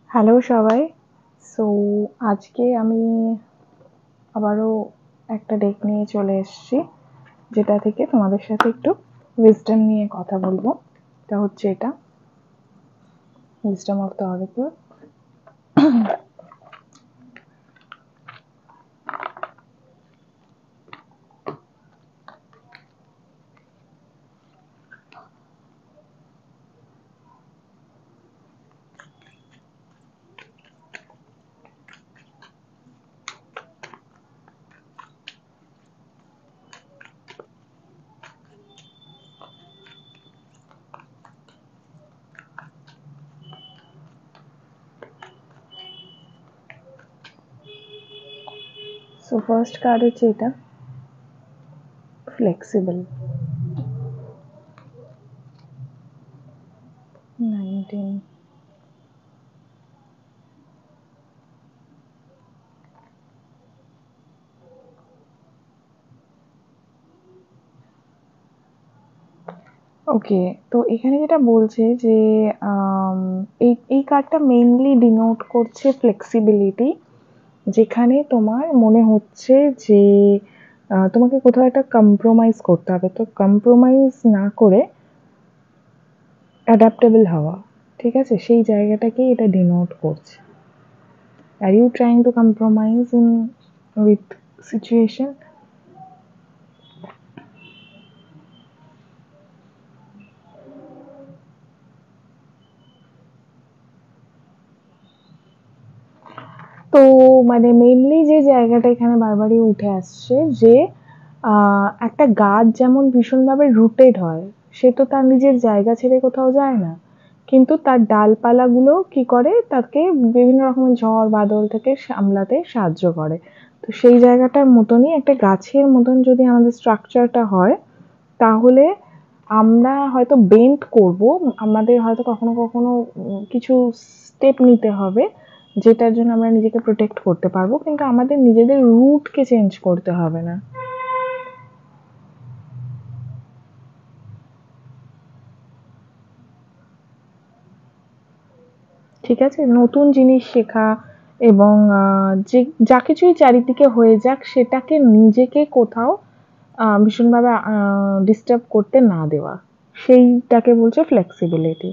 Hello সবাই। So আজকে আমি আবারও একটা ডেক নিয়ে চলে এসেছি, যেটা থেকে তোমাদের সাথে একটু উইজডম নিয়ে কথা বলবো। এটা হচ্ছে এটা wisdom of the oracle. So first card হচ্ছে এটা, ফ্লেক্সিবল। 19, ওকে। তো এখানে যেটা বলছে যে এই কার্ডটা মেইনলি ডিনোট করছে ফ্লেক্সিবিলিটি, যেখানে তোমার মনে হচ্ছে যে তোমাকে কোথাও একটা কম্প্রোমাইজ করতে হবে, তো কম্প্রোমাইজ না করে অ্যাডাপ্টেবল হওয়া, ঠিক আছে, সেই জায়গাটাকেই এটা ডিনোট করছে। Are you trying to compromise in with situation? তো মানে মেইনলি যে জায়গাটা এখানে বারবারই উঠে আসছে যে একটা গাছ যেমন ভীষণভাবে রুটেড হয়, সে তো তার নিজের জায়গা ছেড়ে কোথাও যায় না, কিন্তু তার ডালপালাগুলো কি করে তাকে বিভিন্ন রকমের ঝড় বাদল থেকে সামলাতে সাহায্য করে। তো সেই জায়গাটার মতনই একটা গাছের মতন যদি আমাদের স্ট্রাকচারটা হয়, তাহলে আমরা হয়তো বেন্ড করব, আমাদের হয়তো কখনো কখনো কিছু স্টেপ নিতে হবে যেটার জন্য আমরা নিজেকে প্রোটেক্ট করতে পারবো, কিন্তু আমাদের নিজেদের রুটকে চেঞ্জ করতে হবে না। ঠিক আছে, নতুন জিনিস শেখা এবং যে যা কিছুই চারিদিকে হয়ে যাক সেটাকে নিজেকে কোথাও ভীষণভাবে ডিস্টার্ব করতে না দেওয়া, সেইটাকে বলছে ফ্লেক্সিবিলিটি।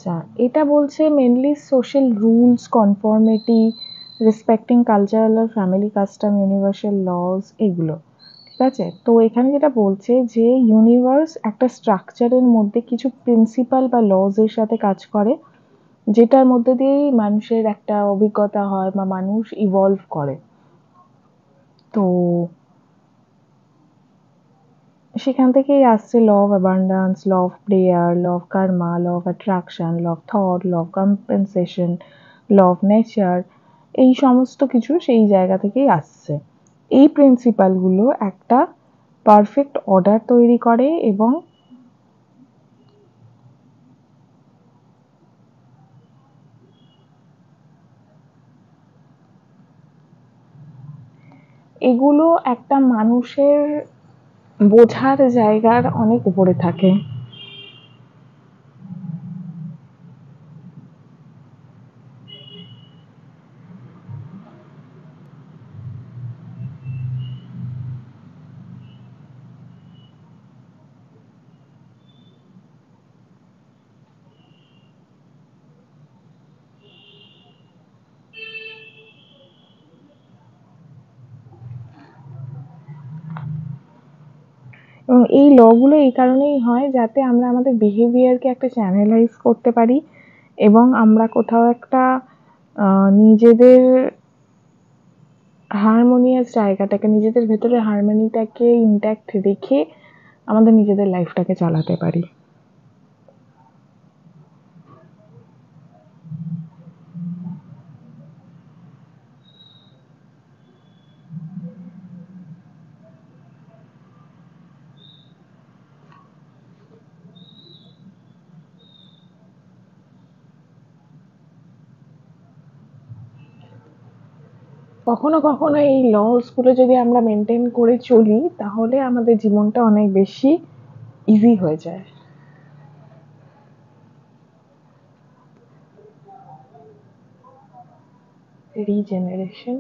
আচ্ছা, এটা বলছে mainly social rules, conformity, respecting cultural আর ফ্যামিলি কাস্টম, ইউনিভার্সাল লজ, এগুলো। ঠিক আছে, তো এখানে যেটা বলছে যে ইউনিভার্স একটা স্ট্রাকচারের মধ্যে কিছু প্রিন্সিপাল বা লজ এর সাথে কাজ করে, যেটার মধ্যে দিয়েই মানুষের একটা অভিজ্ঞতা হয় বা মানুষ ইভলভ করে। তো সেখান থেকেই আসছে law of abundance, law of prayer, law of karma, law of attraction, law of thought, law of compensation, law of nature, এই সমস্ত কিছু সেই জায়গা থেকেই আসছে। এই প্রিন্সিপালগুলো একটা পারফেক্ট অর্ডার তৈরি করে এবং এগুলো একটা মানুষের বোঝার জায়গার অনেক উপরে থাকে। এবং এই লগুলো এই কারণেই হয় যাতে আমরা আমাদের বিহেভিয়ারকে একটা চ্যানেলাইজ করতে পারি এবং আমরা কোথাও একটা নিজেদের হারমোনিয়াস জায়গাটাকে, নিজেদের ভেতরে হারমোনিটাকে ইনট্যাক্ট রেখে আমাদের নিজেদের লাইফটাকে চালাতে পারি। কখনো কখনো এই লস গুলো যদি আমরা মেনটেন করে চলি, তাহলে আমাদের জীবনটা অনেক বেশি ইজি হয়ে যায়। রিজেনারেশন।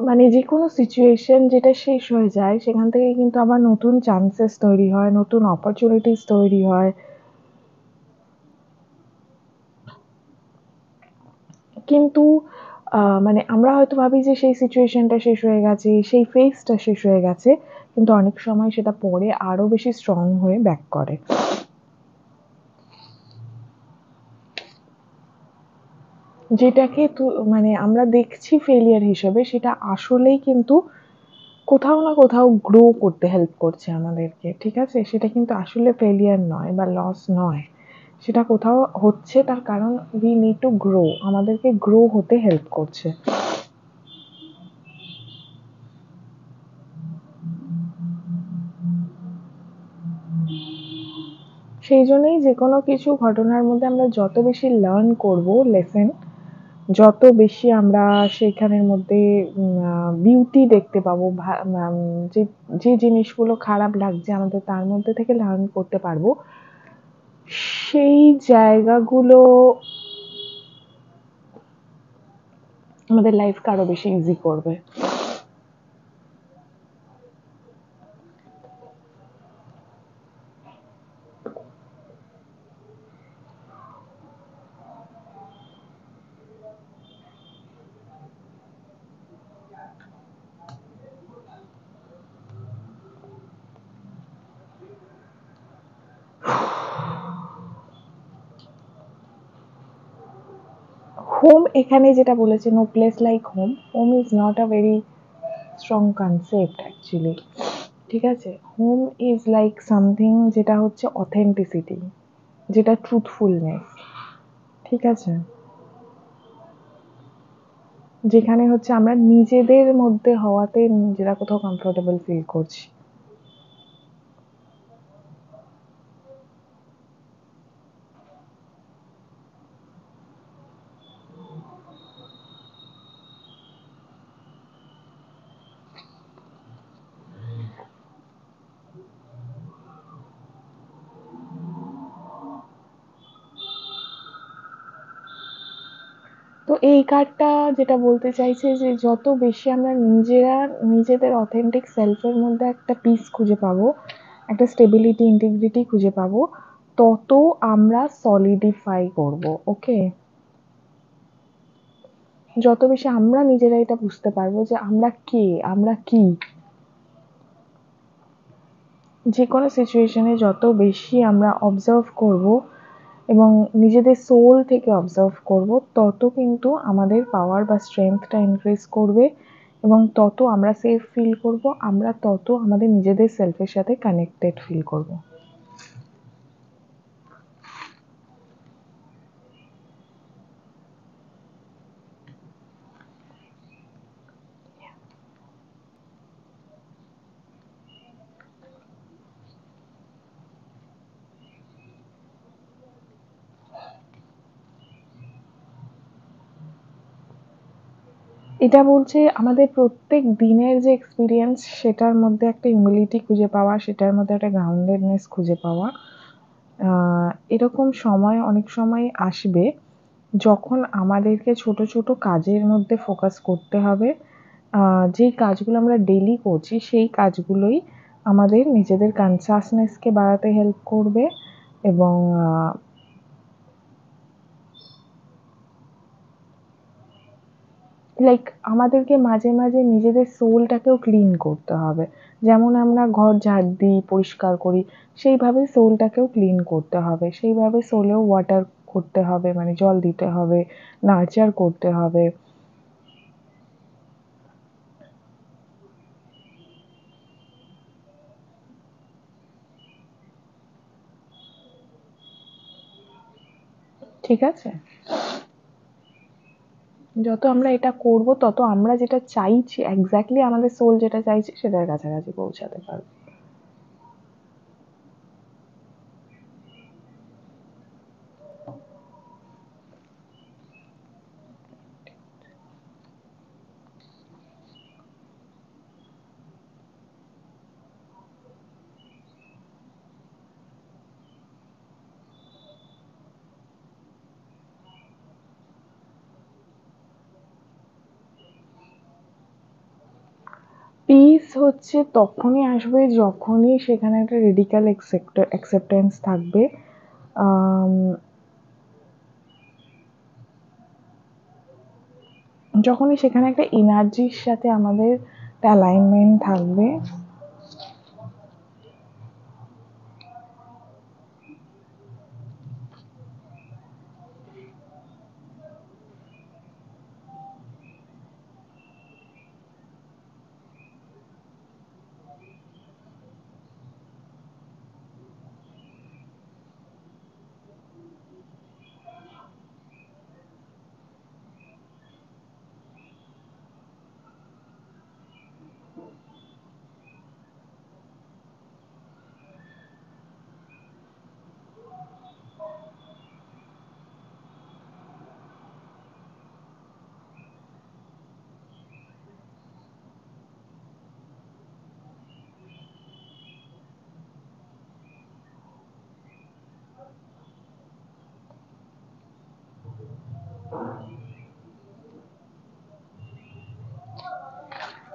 মানে যে কোনো সিচুয়েশন যেটা শেষ হয়ে যায়, সেখান থেকে কিন্তু আবার নতুন চান্সেস তৈরি হয়, নতুন অপরচুনিটিস তৈরি হয়। কিন্তু মানে আমরা হয়তো ভাবি যে সেই সিচুয়েশনটা শেষ হয়ে গেছে, সেই ফেজটা শেষ হয়ে গেছে, কিন্তু অনেক সময় সেটা পরে আরো বেশি স্ট্রং হয়ে ব্যাক করে। যেটাকে মানে আমরা দেখছি ফেলিয়ার হিসেবে, সেটা আসলেই কিন্তু কোথাও না কোথাও গ্রো করতে হেল্প করছে আমাদেরকে, ঠিক আছে? সেটা কিন্তু আসলে ফেলিয়ার নয় বা লস নয়, সেটা কোথাও হচ্ছে তার কারণ উই নিড টু গ্রো, আমাদেরকে গ্রো হতে হেল্প করছে। সেই জন্যই যে কোনো কিছু ঘটনার মধ্যে আমরা যত বেশি লার্ন করব লেসেন, যত বেশি আমরা সেখানের মধ্যে বিউটি দেখতে পাবো, যে যে জিনিসগুলো খারাপ লাগছে আমাদের তার মধ্যে থেকে লার্ন করতে পারবো, সেই জায়গাগুলো আমাদের লাইফকে আরো বেশি ইজি করবে। হোম এখানে যেটা বলেছে, no place like home, home is not a very strong concept actually, ঠিক আছে? হোম ইজ লাইক সামথিং যেটা হচ্ছে অথেন্টিসিটি, যেটা ট্রুথফুলনেস, ঠিক আছে? যেখানে হচ্ছে আমরা নিজেদের মধ্যে হওয়াতে নিজেরা কোথাও কমফোর্টেবল ফিল করছি। তো এই কার্ডটা যেটা বলতে চাইছে যে যত বেশি আমরা নিজেরা নিজেদের অথেন্টিক সেলফের মধ্যে একটা পিস খুঁজে পাবো, একটা স্টেবিলিটি ইন্টিগ্রিটি খুঁজে পাবো, তত আমরা সলিডিফাই করব। ওকে, যত বেশি আমরা নিজেরা এটা বুঝতে পারবো যে আমরা কে, আমরা কি, যে কোনো সিচুয়েশনে যত বেশি আমরা অবজার্ভ করব এবং নিজেদের সোল থেকে অবজার্ভ করব, তত কিন্তু আমাদের পাওয়ার বা স্ট্রেংথটা ইনক্রিজ করবে এবং তত আমরা সেফ ফিল করব, আমরা তত আমাদের নিজেদের সেলফের সাথে কানেক্টেড ফিল করব। এটা বলছে আমাদের প্রত্যেক দিনের যে এক্সপিরিয়েন্স, সেটার মধ্যে একটা হিউমিলিটি খুঁজে পাওয়া, সেটার মধ্যে একটা গ্রাউন্ডেডনেস খুঁজে পাওয়া। এরকম সময় অনেক সময় আসবে যখন আমাদেরকে ছোট ছোট কাজের মধ্যে ফোকাস করতে হবে। যেই কাজগুলো আমরা ডেইলি করছি, সেই কাজগুলোই আমাদের নিজেদের কনসাসনেসকে বাড়াতে হেল্প করবে এবং লাইক আমাদেরকে মাঝে মাঝে নিজেদের সোলটাকেও ক্লিন করতে হবে। যেমন আমরা ঘর ঝাড় দিই, পরিষ্কার করি, সেইভাবে সোলটাকেও ক্লিন করতে হবে। সেইভাবে সোলেও ওয়াটার করতে হবে, মানে জল দিতে হবে, নার্চার করতে হবে। ঠিক আছে? যত আমরা এটা করব তত আমরা যেটা চাইছি, এক্স্যাক্টলি আমাদের সোল যেটা চাইছে সেটার কাছাকাছি পৌঁছাতে পারবো। পিস হচ্ছে তখনই আসবে যখনই সেখানে একটা রেডিক্যাল অ্যাকসেপ্টেন্স থাকবে। আম, যখনই সেখানে একটা এনার্জির সাথে আমাদের অ্যালাইনমেন্ট থাকবে।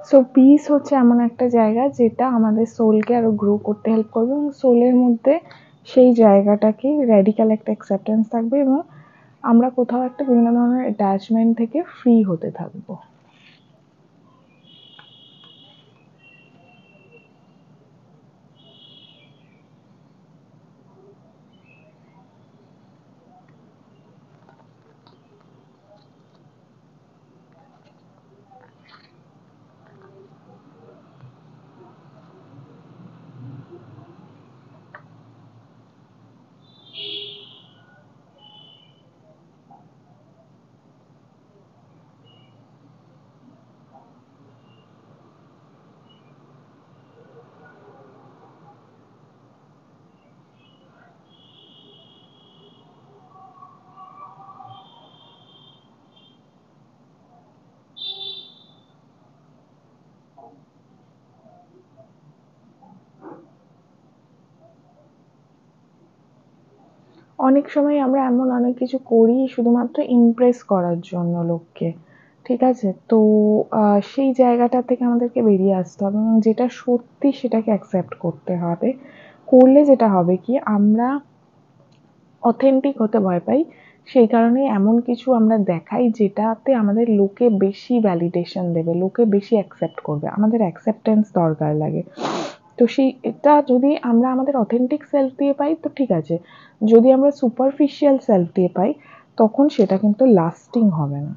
সো পিস হচ্ছে এমন একটা জায়গা যেটা আমাদের সোলকে আরো গ্রো করতে হেল্প করবে, এবং সোলের মধ্যে সেই জায়গাটাকে রেডিক্যাল একটা অ্যাকসেপ্টেন্স থাকবে, এবং আমরা কোথাও একটা বিভিন্ন ধরনের অ্যাটাচমেন্ট থেকে ফ্রি হতে থাকবো। অনেক সময় আমরা এমন অনেক কিছু করি শুধুমাত্র ইমপ্রেস করার জন্য লোককে। ঠিক আছে? তো সেই জায়গাটা থেকে আমাদেরকে বেরিয়ে আসতে হবে, এবং যেটা সত্যি সেটাকে অ্যাকসেপ্ট করতে হবে। করলে যেটা হবে কি, আমরা অথেন্টিক হতে ভয় পাই। সেই কারণেই এমন কিছু আমরা দেখাই যেটাতে আমাদের লোকে বেশি ভ্যালিডেশন দেবে, লোকে বেশি অ্যাকসেপ্ট করবে, আমাদের অ্যাকসেপ্টেন্স দরকার লাগে। তো সেই এটা যদি আমরা আমাদের অথেন্টিক সেলফ দিয়ে পাই তো ঠিক আছে। যদি আমরা সুপারফিশিয়াল সেলফ দিয়ে পাই তখন সেটা কিন্তু লাস্টিং হবে না।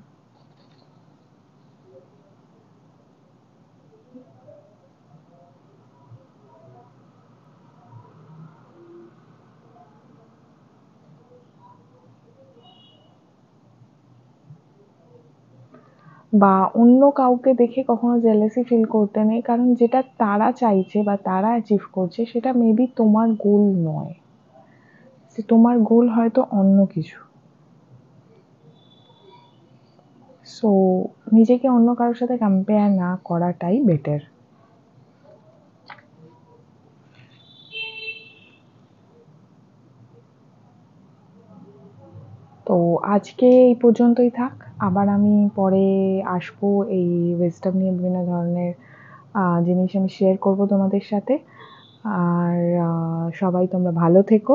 বা অন্য কাউকে দেখে কখনো জেলাসি ফিল করতে নেই, কারণ যেটা তারা চাইছে বা তারা অ্যাচিভ করছে সেটা মেবি তোমার গোল নয়। তোমার গোল হয়তো অন্য কিছু। সো নিজেকে অন্য কারোর সাথে কম্পেয়ার না করাটাই বেটার। তো আজকে এই পর্যন্তই থাক। আবার আমি পরে আসবো এই উইজডম নিয়ে বিভিন্ন ধরনের জিনিস আমি শেয়ার করব তোমাদের সাথে। আর সবাই তোমরা ভালো থেকো।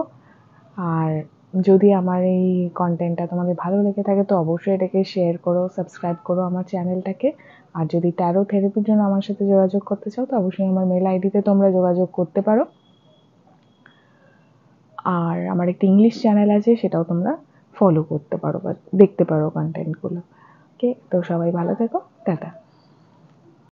আর যদি আমার এই কন্টেন্টটা তোমাদের ভালো লেগে থাকে তো অবশ্যই এটাকে শেয়ার করো, সাবস্ক্রাইব করো আমার চ্যানেলটাকে। আর যদি ট্যারো থেরাপির জন্য আমার সাথে যোগাযোগ করতে চাও তো অবশ্যই আমার মেল আইডিতে তোমরা যোগাযোগ করতে পারো। আর আমার একটা ইংলিশ চ্যানেল আছে, সেটাও তোমরা ফলো করতে পারো বা দেখতে পারো কন্টেন্টগুলো। ওকে, তো সবাই ভালো থেকো, টাটা।